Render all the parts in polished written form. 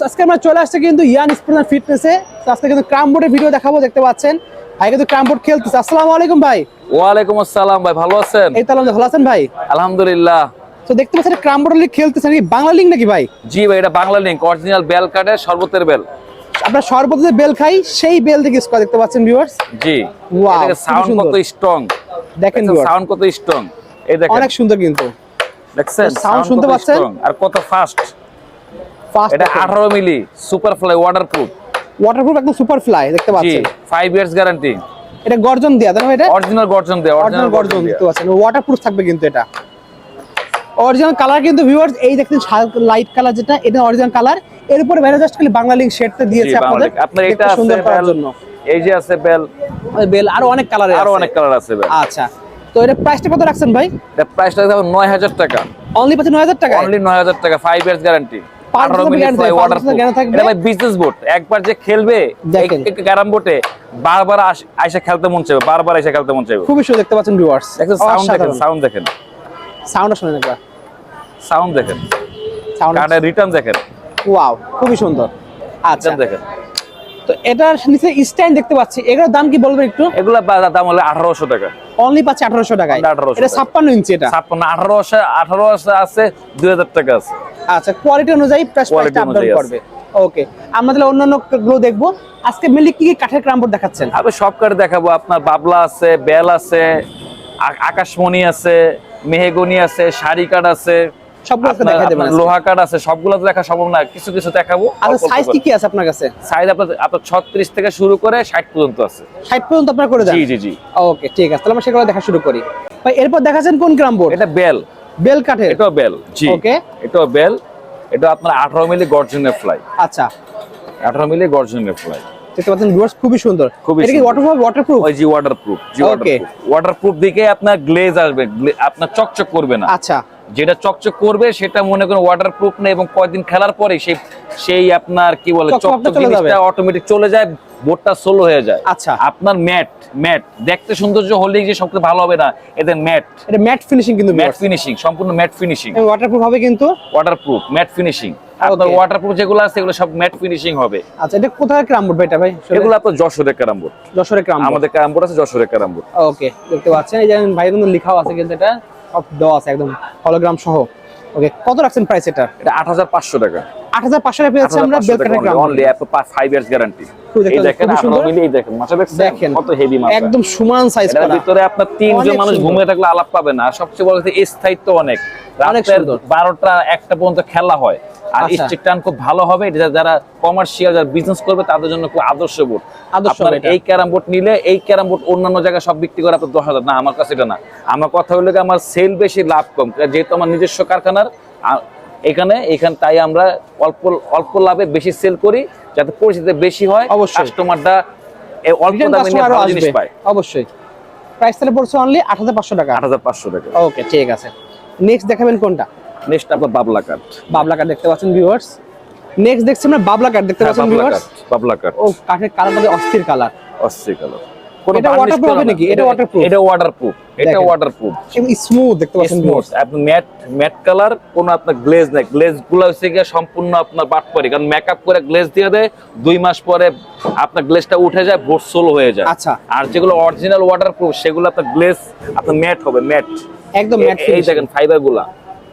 আজকে আমরা চলে আসছে কিন্তু ইয়ান স্পোর্টস এন্ড ফিটনেসে। আজকে কিন্তু ক্রাম বোর্ডের ভিডিও দেখাবো, দেখতে পাচ্ছেন ভাই কিন্তু ক্রাম বোর্ড খেলতেছে। আসসালামু আলাইকুম ভাই। ওয়ালাইকুম আসসালাম ভাই, ভালো আছেন? এই তো আলহামদুলিল্লাহ, ভালো আছেন ভাই? আলহামদুলিল্লাহ। তো দেখতে পাচ্ছেন ক্রাম বোর্ড লিগ খেলতেছেন, কি বাংলা লিগ নাকি ভাই? জি ভাই, এটা বাংলা লিংক, অরিজিনাল বেল কাটের শরবতের বেল। আপনার সর্বদা বেল খাই, সেই বেল থেকে স্কোয়ার দেখতে পাচ্ছেন ভিউয়ার্স। জি, ওয়াও, এটা সাউন্ড কত স্ট্রং দেখেন সাউন্ড কত স্ট্রং, এই দেখেন অনেক সুন্দর কিন্তু দেখছেন সাউন্ড শুনতে পাচ্ছেন আর কত ফাস্ট। এটা 18 মিলি সুপার ফ্লাই ওয়াটারপ্রুফ একদম সুপার ফ্লাই দেখতে জি, পাচ্ছেন। 5 ইয়ার্স গ্যারান্টি। এটা গর্জন দেয়া তাই না? এটা অরিজিনাল গর্জন দেয়া, অরিজিনাল গর্জন দেখতে পাচ্ছেন, ওয়াটারপ্রুফ থাকবে কিন্তু এটা। অরিজিনাল কালার কিন্তু ভিউয়ার্স, এই দেখেন লাইট কালার যেটা, এটা অরিজিনাল কালার। এর উপরে ভ্যারা জাস্ট খালি বাংলা লিংক শেডটা দিয়েছে আপনাদের, আপনার এটা আছে সুন্দর করার জন্য। এই যে আছে বেল, বেল আরো অনেক কালার আছে, আরো অনেক কালার আছে বেল। আচ্ছা, তো এটা প্রাইসটা কত রাখছেন ভাই? এটা প্রাইসটা হবে 9000 টাকা। অনলি পাচ্ছেন 9000 টাকা, অনলি 9000 টাকা, 5 ইয়ার্স গ্যারান্টি। 18 মিলি ফ্লাই ওয়াটারপ্রুফ। এটা ভাই বিজনেস বোর্ড, একবার যে খেলবে এই ক্যারাম বোর্ডে বারবার আইসা খেলতে মন চাইবে, বারবার আইসা খেলতে মন চাইবে। খুবই সুন্দর দেখতে পাচ্ছেন ভিউয়ার্স। দেখেন সাউন্ড দেখেন, সাউন্ড দেখেন, সাউন্ড শুনেন একবার, সাউন্ড দেখেন, সাউন্ড কার্ডের রিটার্ন দেখেন। ওয়াও, খুবই সুন্দর। আচ্ছা দেখেন, তো এটার নিচে স্ট্যান্ড দেখতে পাচ্ছি, এগুলোর দাম কি বলবেন একটু? এগুলা দাম হলো 1800 টাকা। অনলি পাচ্ছে 1800 টাকায়। 1800 এটা 56 ইঞ্চি, এটা 56 1800 আছে, 2000 টাকা আছে। আচ্ছা, কোয়ালিটি অনুযায়ী প্রাইসটা আপ ডাউন করবে। ওকে, আমরা তাহলে অন্যান্য গুলো দেখবো। আজকে মেনলি কি কি কাঠের ক্রাম বোর্ড দেখাচ্ছেন? আমি সব কাঠ দেখাবো, আপনার বাবলা আছে, বেল আছে, আকাশমণি আছে, মেহগনি আছে, শাড়ি কাঠ আছে, সবগুলো দেখাই দেবেন। লোহা কাঠ আছে, সবগুলো তো দেখা সম্ভব না, কিছু কিছু দেখাবো। আচ্ছা, সাইজ কি কি আছে আপনার কাছে? সাইজ আপনার 36 থেকে শুরু করে 60 পর্যন্ত আছে। 60 পর্যন্ত আপনারা করে দেন? জি জি জি। ওকে, ঠিক আছে, তাহলে আমরা সেগুলো দেখা শুরু করি। ভাই এরপর দেখাচ্ছেন কোন ক্রাম বোর্ড? এটা বেল, বেল কাঠের। এটাও বেল। জি, ওকে, এটাও বেল। এটা আপনার 18 মিলি গর্জনের ফ্লাই। আচ্ছা, 18 মিলি গর্জনের ফ্লাই দেখতে পাচ্ছেন ভিউয়ার্স, খুবই সুন্দর। এটা কি ওয়াটারপ্রুফ? ওই জি ওয়াটারপ্রুফ, জি ওয়াটারপ্রুফ দিকে আপনার গ্লেজ আসবে, আপনার চকচক করবে না। আচ্ছা, যেটা চকচক করবে সেটা মনে করেন ওয়াটারপ্রুফ না, এবং কয়েকদিন খেলার পরে সেই আপনার কি বলে চকচক জিনিসটা অটোমেটিক চলে যায়, বোর্ডটা স্লো হয়ে যায়। আচ্ছা, আপনার ম্যাট দেখতে সৌন্দর্য হলেই যে সবকিছু ভালো হবে না, এতে ম্যাট, এটা ম্যাট ফিনিশিং কিন্তু, ম্যাট ফিনিশিং, সম্পূর্ণ ম্যাট ফিনিশিং। ওয়াটারপ্রুফ হবে কিন্তু, ওয়াটারপ্রুফ ম্যাট ফিনিশিং। আপনার ওয়াটারপ্রুফ যেগুলো আছে এগুলো সব ম্যাট ফিনিশিং হবে। আচ্ছা, এটা কোথায় ক্রাম বোর্ড এটা ভাই? এগুলো আপনার যশোরের ক্যারাম বোর্ড। যশোরের ক্রাম বোর্ড, আমাদের ক্যারাম বোর্ড আছে যশোরের ক্যারাম বোর্ড। ওকে, দেখতে পাচ্ছেন এই যে ভাই কিন্তু লেখাও আছে কিন্তু, এটা সব দেওয়া আছে একদম হলোগ্রাম সহ। ওকে, কত রাখছেন প্রাইস এটা? এটা 8500 টাকা। 8500 টাকা পেয়েছি আমরা বেল কাঠের ক্রাম বোর্ড। Only 5 years guarantee. এই দেখেন, সুন্দর মিলি এই দেখেন, মাথা দেখেন কত হেভি মাথা, একদম সমান সাইজ করা। এর ভিতরে আপনার তিনজন মানুষ ঘুমিয়ে থাকলে আলাপ পাবে না। আর সবচেয়ে বড় কথা স্থায়িত্ব অনেক, রাতের 12টা 1টা পর্যন্ত খেলা হয়। আর স্ট্রিক টার্ন খুব ভালো হবে। এটা যারা কমার্শিয়াল, যারা বিজনেস করবে তাদের জন্য খুব আদর্শ বোর্ড। আপনার এই ক্যারাম বোর্ড নিলে, এই ক্যারাম বোর্ড অন্যান্য জায়গায় সব বিক্রি করে আপনার 10,000 না, আমার কাছে এটা না। আমার কথা হলো কি, আমার সেল বেশি, লাভ কম, যেহেতু আমার নিজস্ব কারখানার এখানে তাই আমরা অল্প লাভে বেশি সেল করি, যাতে পরিচিতি বেশি হয়, কাস্টমারটা অল্প দামে নিয়ে ভালো জিনিস পায়। অবশ্যই। প্রাইস তাহলে পড়ছে অনলি 8500 টাকা। 8500 টাকা। ওকে, ঠিক আছে। নেক্সট দেখাবেন কোনটা? নেক্সট আপনার বাবলা কাঠ। বাবলা কাঠ দেখতে পাচ্ছেন ভিউয়ার্স। নেক্সট দেখছি আমরা বাবলা কাঠ দেখতে পাচ্ছেন ভিউয়ার্স। বাবলা কাঠ, ও কাঠের কালারটা অস্থির কালার, অস্থির কালার। এটা ওয়াটারপ্রুফ হবে নাকি? এটা ওয়াটারপ্রুফ, এটা ওয়াটারপ্রুফ, এটা ওয়াটারপ্রুফ। স্মুথ দেখতে পাচ্ছেন ভিউয়ার্স, আপনি ম্যাট কালার, কোনো আপনার গ্লেজ নাই। গ্লেজ গুলো হচ্ছে গিয়ে সম্পূর্ণ আপনার বাটপারি, কারণ মেকআপ করে গ্লেজ দিয়ে দেয়, 2 মাস পরে আপনার গ্লেজটা উঠে যায়, বোর্ড সোলো হয়ে যায়। আচ্ছা, আর যেগুলো অরিজিনাল ওয়াটারপ্রুফ সেগুলো আপনার গ্লেজ আপনার ম্যাট হবে, ম্যাট একদম ম্যাট। এই দেখেন ফাইবার গুলা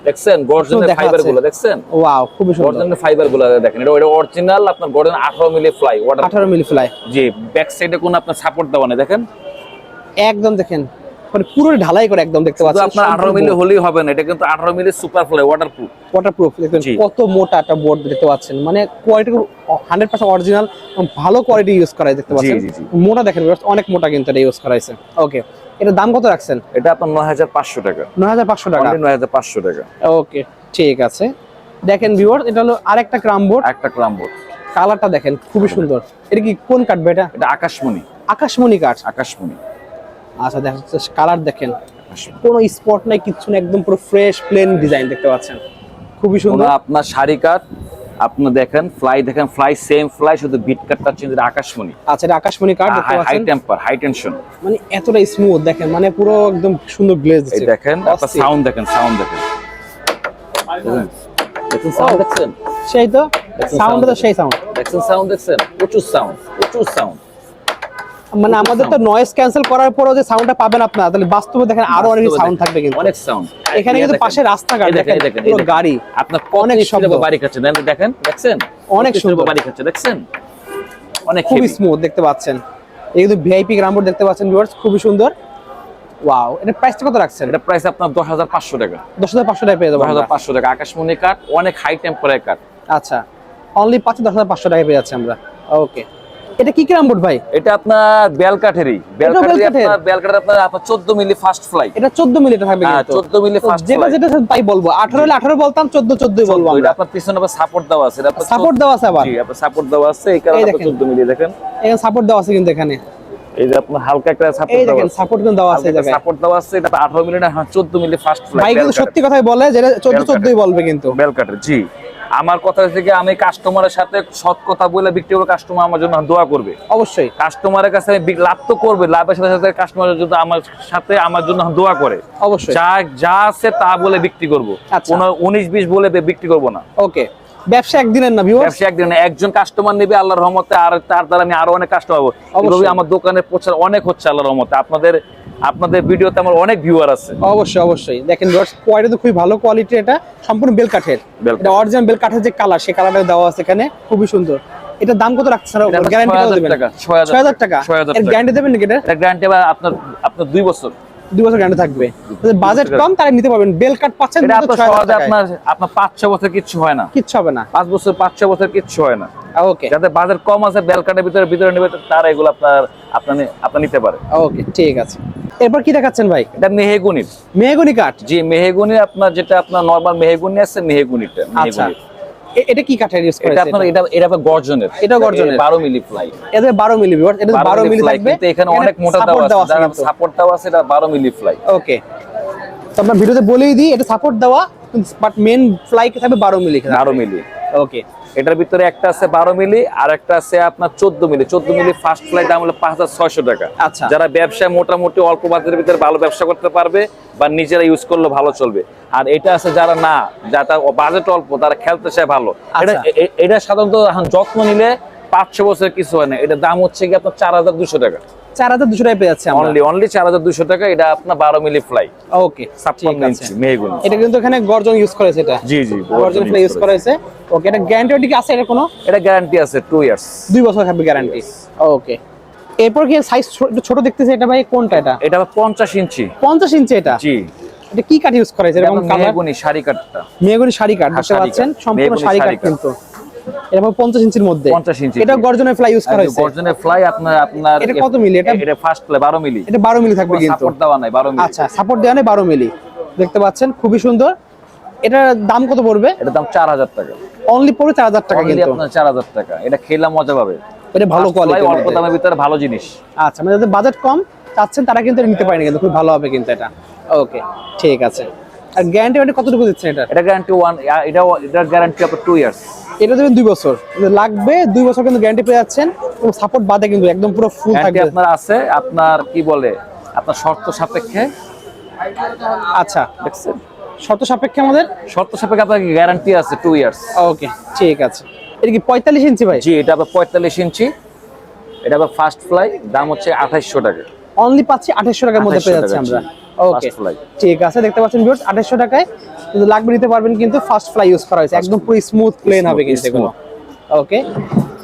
দেখছেন, গর্জনের ফাইবার গুলো দেখছেন? ওয়াও, খুব সুন্দর গর্জনের ফাইবার গুলো দেখেন। এটা অরিজিনাল আপনার গর্জন 18 মিলি ফ্লাই, 18 মিলি ফ্লাই। জি, ব্যাক সাইডে কোনো আপনার সাপোর্ট দেওয়া নেই, দেখেন একদম, দেখেন মানে পুরো ঢালাই করে একদম দেখতে পাচ্ছেন। আপনার 18 মিলি হলেই হবে না, এটা কিন্তু 18 মিলি সুপার ফ্লাই ওয়াটারপ্রুফ। দেখেন কত মোটা একটা বোর্ড দেখতে পাচ্ছেন, মানে কোয়ালিটি 100% অরিজিনাল, ভালো কোয়ালিটি ইউজ করা দেখতে পাচ্ছেন। মোটা দেখেন, অনেক মোটা কিন্তু এটা ইউজ করা হয়েছে। ওকে, এটার দাম কত রাখছেন? এটা আপনার 9500 টাকা। 9500 টাকা, 9500 টাকা। ওকে, ঠিক আছে। দেখেন ভিউয়ার, এটা হলো আরেকটা ক্রাম বোর্ড। একটা ক্রাম বোর্ড, কালারটা দেখেন খুবই সুন্দর। এটা কি কোন কাঠ বেটা? এটা আকাশমণি। আকাশমণি কাঠ, আকাশমণি। আচ্ছা, দেখেন কালার দেখেন, কোনো স্পট নাই, কিচ্ছু না, একদম পুরো ফ্রেশ প্লেন ডিজাইন দেখতে পাচ্ছেন, খুবই সুন্দর। আপনার শাড়ি কাঠ, আপনি দেখেন ফ্লাই, দেখেন ফ্লাই সেম ফ্লাই, শুধু বিট কাটটা চেঞ্জ। এটা আকাশমণি। আচ্ছা, এটা আকাশমণি কাঠ দেখতে পাচ্ছেন, হাই টেম্পার, হাই টেনশন, মানে এতটা স্মুথ দেখেন, মানে পুরো একদম সুন্দর গ্লেজ আছে। এই দেখেন, আপনার সাউন্ড দেখেন, সাউন্ড দেখেন, দেখেন সাউন্ড দেখছেন? সেই তো সাউন্ড তো সেই সাউন্ড দেখছেন, সাউন্ড দেখছেন, প্রচুর সাউন্ড। মানে আমাদের তো নয়েজ ক্যান্সেল করার পরও যে সাউন্ডটা পাবেন আপনারা, তাহলে বাস্তবে দেখেন আরো অনেক সাউন্ড থাকবে কিন্তু অনেক সাউন্ড। এখানে কিন্তু পাশে রাস্তাঘাট দেখেন, পুরো গাড়ি আপনার অনেক শব্দ বাড়ি খাচ্ছে, দেখছেন অনেক সুন্দর বাড়ি খাচ্ছে, দেখছেন অনেক খুবই স্মুথ দেখতে পাচ্ছেন। এই কিন্তু ভিআইপি গ্রামবোর্ড দেখতে পাচ্ছেন ভিউয়ার্স, খুবই সুন্দর। ওয়াও, এটা প্রাইসটা কত রাখছেন? এটা প্রাইস আপনার 10,500 টাকা। 10,500 টাকা পেয়ে যাবেন। 10,500 টাকা আকাশমণি কাঠ, অনেক হাই টেম্পারেচার কাঠ। আচ্ছা, অনলি 10,500 টাকা পেয়ে যাচ্ছি আমরা। ওকে, এটা কি গ্রামবোর্ড ভাই? এটা আপনার বেল কাঠেরই, আপনার 14 মিলি ফার্স্ট ফ্লাই। এটা 14 মিলি থাকবে কিন্তু 14 মিলি ফার্স্ট ফ্লাই, যেটা তাই বলবো। 18 হলে 18 বলতাম, 14 বলবো আমরা। এটা আপনার পিছনে আবার সাপোর্ট দেওয়া আছে, এটা সাপোর্ট দেওয়া আছে আবার। জি, আপনার সাপোর্ট দেওয়া আছে, এই কারণে 14 মিলি দেখেন। এখানে সাপোর্ট দেওয়া আছে কিন্তু এখানে এই যে আপনার হালকা একটা সাপোর্ট এই দেওয়া দেখেন, আছে, সাপোর্ট কিন্তু দেওয়া আছে, এই জায়গায় সাপোর্ট দেওয়া আছে। এটা 18 মিলি না, 14 মিলি ফার্স্ট ফ্লাই। ভাই কিন্তু সত্যি কথাই বলে, যেটা 14 বলবে কিন্তু বেল কাটের। জি, আমার কথা থেকে আমি কাস্টমারের সাথে সৎ কথা বলে বিক্রি করব, কাস্টমার আমার জন্য দোয়া করবে। অবশ্যই কাস্টমারের কাছে আমি লাভ তো করবে, লাভের সাথে সাথে কাস্টমারের জন্য আমার জন্য দোয়া করে। অবশ্যই যা আছে তা বলে বিক্রি করব, কোনো 19-20 বলে বিক্রি করব না। ওকে, ব্যবসা একদিনের না ভিউয়ার্স, ব্যবসা একদিন না। একজন কাস্টমার নেবে আল্লাহর রহমতে, আর তার দ্বারা আমি আরো অনেক কাস্টমার পাবো। এইভাবে আমার দোকানের প্রচার অনেক হচ্ছে আল্লাহর রহমতে। আপনাদের ভিডিওতে আমার অনেক ভিউয়ার আছে। অবশ্যই দেখেন ভিউয়ার্স, কোয়ালিটি তো খুবই ভালো কোয়ালিটি। এটা সম্পূর্ণ বেল কাঠের, এটা অরিজিনাল বেল কাঠের যে কালার, সেই কালারটা দেওয়া আছে এখানে, খুবই সুন্দর। এটার দাম কত রাখছেন? গ্যারান্টি কত দিবেন? 6,000 টাকা। এর গ্যারান্টি দেবেন নাকি? এটা গ্যারান্টি আপনার 2 বছর 2 বছর গ্যারান্টি থাকবে। বাজেট কম তারা নিতে পারবেন, বেল কাট পাচ্ছেন। এটা আপনার 5-6 বছর কিচ্ছু হয় না, কিচ্ছু হবে না। 5 বছর 5-6 বছর কিচ্ছু হয় না। ওকে, যাদের বাজেট কম আছে, বেল কাটের ভিতরে নেবে, তারা এগুলো আপনার নিতে পারে। ওকে, ঠিক আছে। এরপর কি দেখাচ্ছেন ভাই? এটা মেহগনি কাঠ। জি, মেহগনি। আপনার যেটা আপনার নরমাল মেহগনি আছে, মেহগনিটা। আচ্ছা, এটা কি কাঠের ইউজ করেছে? এটা আপনার এটা গর্জনের। এটা গর্জনের 12 মিলি ফ্লাই। এটা 12 মিলি ভিউয়ার্স, এটা 12 মিলি থাকবে। কিন্তু এখানে অনেক মোটা দেওয়া আছে, সাপোর্ট দেওয়া আছে। এটা 12 মিলি ফ্লাই। ওকে, তো আমরা ভিডিওতে বলেই দিই, এটা সাপোর্ট দেওয়া, বাট মেইন ফ্লাই কে থাকবে 12 মিলি। 12 মিলি। ওকে, এটার ভিতরে একটা আছে 12 মিলি, আর একটা আছে আপনার 14 মিলি। 14 মিলি ফার্স্ট ফ্লাই দাম হলো 5,600 টাকা। আচ্ছা, যারা ব্যবসায় মোটামুটি অল্প বাজেটের ভিতরে ভালো ব্যবসা করতে পারবে বা নিজেরা ইউজ করলে ভালো চলবে। আর এটা আছে যারা বাজেট অল্প, তারা খেলতে চায় ভালো। এটা সাধারণত যত্ন নিলে 5-6 বছর কিছু হয় না। এটা দাম হচ্ছে কি আপনার 4,200 টাকা। 4,200 টাকা পেয়ে যাচ্ছে আমরা। অনলি 4,200 টাকা। এটা আপনার 12 মিলি ফ্লাই। ওকে, 56 ইঞ্চি মেহগনি। এটা কিন্তু এখানে গর্জন ইউজ করেছে, এটা জি গর্জন ফ্লাই ইউজ করেছে। ওকে, এটা গ্যারান্টি কি আছে? এটা কোনো এটা গ্যারান্টি আছে 2 ইয়ার্স, 2 বছর থাকবে গ্যারান্টি। ওকে, এরপর কি সাইজ ছোট দেখতেছে, এটা ভাই কোনটা? এটা 50 ইঞ্চি। 50 ইঞ্চি এটা? জি। এটা কি কাঠ ইউজ করেছে? এরকম কালার মেহগনি শাড়ি কাঠটা। মেহগনি শাড়ি কাঠ দেখতে পাচ্ছেন, সম্পূর্ণ শাড়ি কাঠ কিন্তু। এটা 50 ইঞ্চির মধ্যে। 50 ইঞ্চি। এটা গর্জনের ফ্লাই ইউজ করা হয়েছে। গর্জনের ফ্লাই আপনার এটা কত মিলি? এটা ফার্স্ট ফ্লাই 12 মিলি। এটা 12 মিলি থাকবে কিন্তু, সাপোর্ট দেওয়া নাই 12 মিলি। আচ্ছা, সাপোর্ট দেওয়া নেই, 12 মিলি দেখতে পাচ্ছেন, খুবই সুন্দর। এটার দাম কত পড়বে? এটার দাম 4,000 টাকা। অনলি পড়বে 4,000 টাকা কিন্তু। আপনার 4,000 টাকা। এটা খেলা মজা পাবে। এটা ভালো কোয়ালিটি, অল্প দামের ভিতরে ভালো জিনিস। আচ্ছা, মানে যাদের বাজেট কম চাচ্ছেন তারা কিন্তু নিতে পারেন, কিন্তু খুব ভালো হবে কিন্তু এটা। ওকে, ঠিক আছে। আর গ্যারান্টি কতটুকু দিচ্ছেন এটা? এটা গ্যারান্টি 1, এটার গ্যারান্টি আপনার 2 ইয়ার্স। এটা দেবেন 2 বছর লাগবে, 2 বছর কিন্তু গ্যারান্টি পেয়ে যাচ্ছেন, এবং সাপোর্ট বাদে কিন্তু একদম পুরো ফুল থাকবে। আপনার আছে, আপনার কি বলে, আপনার শর্ত সাপেক্ষে। আচ্ছা, দেখছেন, শর্ত সাপেক্ষে আমাদের শর্ত সাপেক্ষে আপনার গ্যারান্টি আছে 2 ইয়ার্স। ওকে, ঠিক আছে। এটা কি 45 ইঞ্চি ভাই? জি, এটা আবার 45 ইঞ্চি। এটা আবার ফার্স্ট ফ্লাই, দাম হচ্ছে 2800 টাকা। অনলি পাচ্ছি 2800 টাকার মধ্যে পেয়ে যাচ্ছি আমরা। ওকে, ঠিক আছে, দেখতে পাচ্ছেন ভিউয়ার্স 2800 টাকায় কিন্তু লাগবে, নিতে পারবেন কিন্তু। ফার্স্ট ফ্লাই ইউজ করা হয়েছে, একদম পুরো স্মুথ প্লেন হবে কিন্তু এগুলো। ওকে,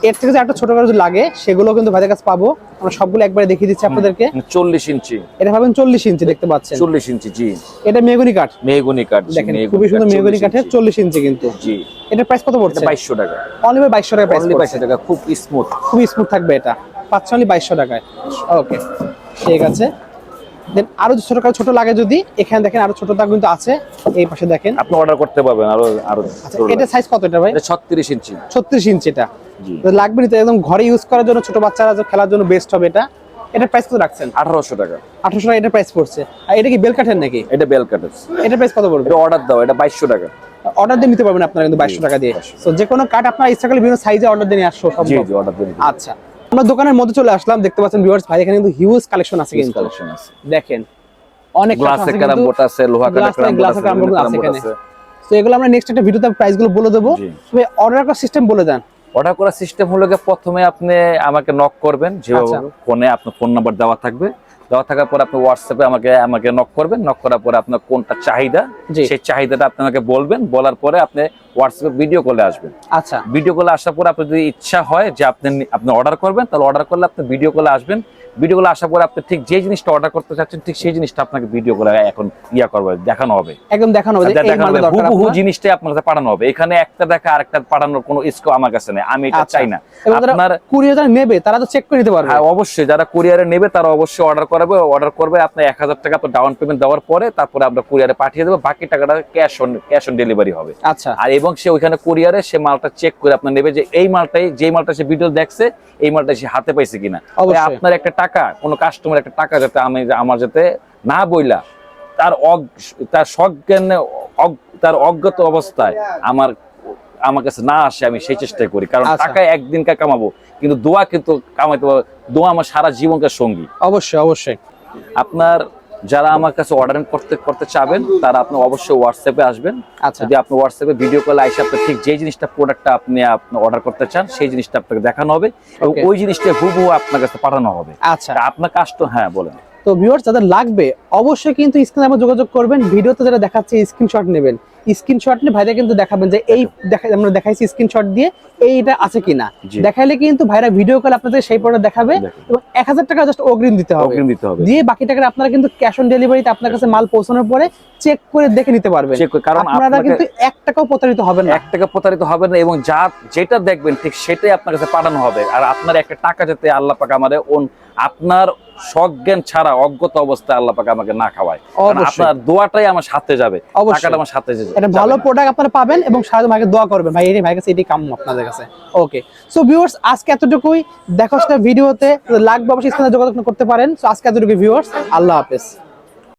এর থেকে যে একটা ছোট করে যদি লাগে সেগুলো কিন্তু ভাইদের কাছে পাবো। আমরা সবগুলো একবারে দেখিয়ে দিচ্ছি আপনাদেরকে। 40 ইঞ্চি। এটা ভাবেন 40 ইঞ্চি দেখতে পাচ্ছেন। 40 ইঞ্চি, জি। এটা মেহগনি কাঠ। মেহগনি কাঠ, দেখেন খুবই সুন্দর মেহগনি কাঠের 40 ইঞ্চি কিন্তু। জি। এটার প্রাইস কত পড়ছে? 2200 টাকা। অনলি 2200 টাকা প্রাইস। অনলি 2200 টাকা, খুব স্মুথ, খুবই স্মুথ থাকবে এটা, পাচ্ছেন অনলি 2200 টাকায়। ওকে, ঠিক আছে। দেন আরো ছোট লাগে যদি, এখানে দেখেন আরো ছোটটা কিন্তু আছে, এই পাশে দেখেন, আপনি অর্ডার করতে পারবেন আরো। আচ্ছা, এটা সাইজ কত এটা ভাই? এটা 36 ইঞ্চি। 36 ইঞ্চি এটা। জি। লাগবে নিতে, একদম ঘরে ইউজ করার জন্য, ছোট বাচ্চারা খেলার জন্য বেস্ট হবে এটা। এটার প্রাইস কত রাখছেন? 1800 টাকা। 1800 টাকা এটা প্রাইস পড়ছে। আর এটা কি বেল কাঠের নাকি? এটা বেল কাঠের। এটার প্রাইস কত পড়বে? এটা অর্ডার দাও, এটা 2200 টাকা। অর্ডার দিয়ে নিতে পারবেন আপনারা কিন্তু 2200 টাকা দিয়ে। সো যে কোনো কাঠ আপনারা ইচ্ছা করলে বিভিন্ন সাইজে অর্ডার দিয়ে নিয়ে আসো সব। জি জি, অর্ডার দিয়ে। আচ্ছা, আমরা দোকানের মধ্যে চলে আসলাম, দেখতে পাচ্ছেন ভিউয়ার্স, ভাই এখানে কিন্তু হিউজ কালেকশন আছে কিন্তু। কালেকশন আছে, দেখেন অনেক গ্লাসের ক্যারাম বোর্ড আছে, লোহা কাঠের ক্যারাম বোর্ড আছে। তো এগুলো আমরা নেক্সট একটা ভিডিওতে প্রাইস গুলো বলে দেবো। তবে অর্ডার করার সিস্টেম বলে দেন। অর্ডার করার সিস্টেম হলো গিয়ে প্রথমে আপনি আমাকে নক করবেন, যেভাবে ফোনে আপনার ফোন নাম্বার দেওয়া থাকবে, দেওয়া থাকার পর আপনি হোয়াটসঅ্যাপে আমাকে নক করবেন, নক করার পরে আপনার কোনটা চাহিদা সেই চাহিদাটা আপনি আমাকে বলবেন, বলার পরে আপনি হোয়াটসঅ্যাপে ভিডিও কলে আসবেন। আচ্ছা, ভিডিও কলে আসার পরে আপনার যদি ইচ্ছা হয় যে আপনি অর্ডার করবেন, তাহলে অর্ডার করলে আপনি ভিডিও কলে আসবেন। ভিডিও কলে আসার পরে আপনি ঠিক যে জিনিসটা অর্ডার করতে চাচ্ছেন ঠিক সেই জিনিসটা আপনাকে ভিডিও কলে এখন করবে, দেখানো হবে, একদম দেখানো হবে, হুবহু জিনিসটাই আপনার কাছে পাঠানো হবে। এখানে একটা দেখা আরেকটা পাঠানোর কোনো ইস্কো আমার কাছে নেই, আমি এটা চাই না। আপনার কুরিয়ার যারা নেবে তারা তো চেক করে নিতে পারবে। হ্যাঁ অবশ্যই, যারা কুরিয়ারে নেবে তারা অবশ্যই অর্ডার করবে আপনার 1000 টাকা ডাউন পেমেন্ট দেওয়ার পরে, তারপরে আমরা কুরিয়ারে পাঠিয়ে দেবো, বাকি টাকাটা ক্যাশ অন ডেলিভারি হবে। আচ্ছা, আর এবং সে ওইখানে কুরিয়ারে সে মালটা চেক করে আপনার নেবে যে এই মালটাই, যে মালটা সে ভিডিও দেখছে এই মালটা সে হাতে পাইছে কিনা। আপনার একটা টাকা, কোনো কাস্টমার একটা টাকা যাতে আমার যাতে না বইলা তার সজ্ঞানে তার অজ্ঞাত অবস্থায় আমার কাছে না আসে, আমি সেই চেষ্টা করি। কারণ টাকা একদিনকার কামাবো, কিন্তু দোয়া কিন্তু কামাইতে পারবো, দোয়া আমার সারা জীবনকার সঙ্গী। অবশ্যই অবশ্যই। আপনার যারা আমার কাছে অর্ডার করতে চাবেন তারা আপনি অবশ্যই হোয়াটসঅ্যাপে আসবেন। যদি আপনি হোয়াটসঅ্যাপে ভিডিও কলে আইসা আপনি ঠিক যে জিনিসটা প্রোডাক্টটা আপনি অর্ডার করতে চান সেই জিনিসটা আপনাকে দেখানো হবে এবং ওই জিনিসটা হুবহু আপনার কাছে পাঠানো হবে। আচ্ছা, আপনার হ্যাঁ বলেন। তো ভিউয়ার্স যাদের লাগবে অবশ্যই কিন্তু স্ক্রিনে আমরা যোগাযোগ করবেন, ভিডিওতে যেটা দেখাচ্ছে স্ক্রিনশট নেবেন, স্ক্রিনশট নিয়ে ভাইরা কিন্তু দেখাবেন যে এই আমরা দেখাইছি স্ক্রিনশট দিয়ে এইটা আছে কিনা, দেখাইলে কিন্তু ভাইরা ভিডিও কল আপনাদের সেই প্রোডাক্ট দেখাবে এবং 1000 টাকা জাস্ট অগ্রিম দিতে হবে, দিয়ে বাকি টাকাটা আপনারা কিন্তু ক্যাশ অন ডেলিভারিতে আপনার কাছে মাল পৌঁছানোর পরে চেক করে দেখে নিতে পারবেন। কারণ আপনারা কিন্তু 1 টাকাও প্রতারিত হবেন না, 1 টাকা প্রতারিত হবে না, এবং যেটা দেখবেন ঠিক সেটাই আপনার কাছে পাঠানো হবে। আর আপনার একটা টাকা যাতে আল্লাহ পাক আমাদের আপনার সজ্ঞান ছাড়া অজ্ঞত অবস্থায় আল্লাহ পাক আমাকে না খাওয়ায়, আপনার দোয়াটাই আমার সাথে যাবে, টাকাটা আমার সাথে যাবে। এটা ভালো প্রোডাক্ট আপনারা পাবেন এবং সাথে ভাইকে দোয়া করবেন, ভাই এই ভাই কাছে এটাই কাম্য আপনাদের কাছে। ওকে, সো ভিউয়ার্স আজকে এতটুকুই, দেখো ভিডিওতে লাগবে অবশ্যই স্ক্রিনে যোগাযোগ করতে পারেন। সো আজকে এতটুকুই ভিউয়ার্স, আল্লাহ হাফেজ।